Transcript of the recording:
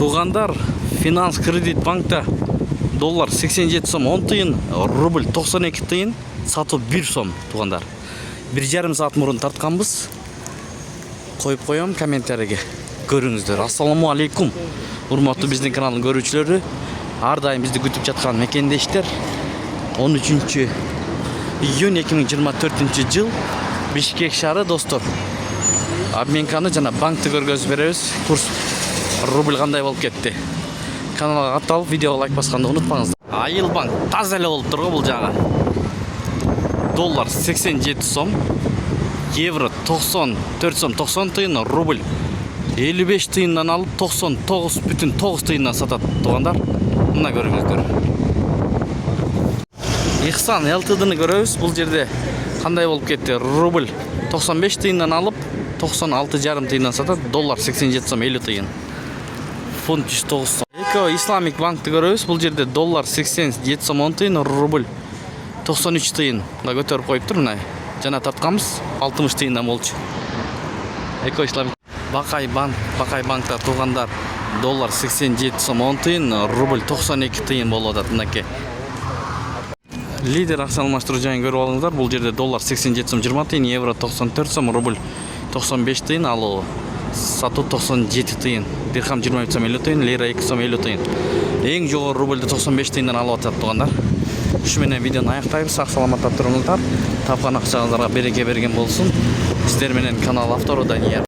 Туғандар, Финанс Кредит банкта доллар 87 сом 10 тиын, рубль 92 тиын, сатып 1 сом туғандар. 1,5 саат мұрын тартқанбыз. Қойып қоям комментарийге. Көріңіздер. Ассаламу алейкум. Урматтуу биздин каналдын көрүүчүлөрү. Ар дайым бизди күтүп жаткан мекендештер. 13 июнь 2024 жыл Бишкек шаары достор. Обменканы жана банкты көргөзүп беребиз. Курс рубль кандай болуп кетти. Каналга катталып, видеого лайк басканды унутпаңыздар. Айыл банк таза эле болуп тургу бул жагы. Доллар 87 сом, евро 94 сом 90 тиын, рубль 55 тиындан алып 99,9 тиындан сатат тугандар. Мына көрүңүздөр. Ихсан ЛТДны көрөбүз. Бул жерде кандай болуп кетти? Рубль 95 тиындан алып 96,5 тиындан сатат. Доллар 87 сом 50 тиын. Фунт 109 сом. Эко Исламик банкты көрөбүз. Бул жерде доллар 87 сом 10 тиын, рубль 93 тиын. Мына көтөрүп коюптур мына. Жана тартканбыз 60 тиындан болчу. Эко Исламик Бакай банкта тугандар доллар 87 сом 10 тиын, рубль 92 тиын болуп атат мынакей. Лидер акча алмаштыруу жайын көрүп алыңыздар. Бул жерде доллар 87 сом 20 тиын, евро 94 сом, рубль 95 тиын, алуу сатуу 97 тиын, дирхам 23 сом 50 тиын, лира 2 сом 50 тиын. Эң жогору рубльди 95 тиындан алып атат тугандар. Ушу менен видеону аяктайбыз. Сак саламатта туруңуздар. Тапкан акчаңыздарга береке берген болсун. Сиздер менен канал автору Данияр.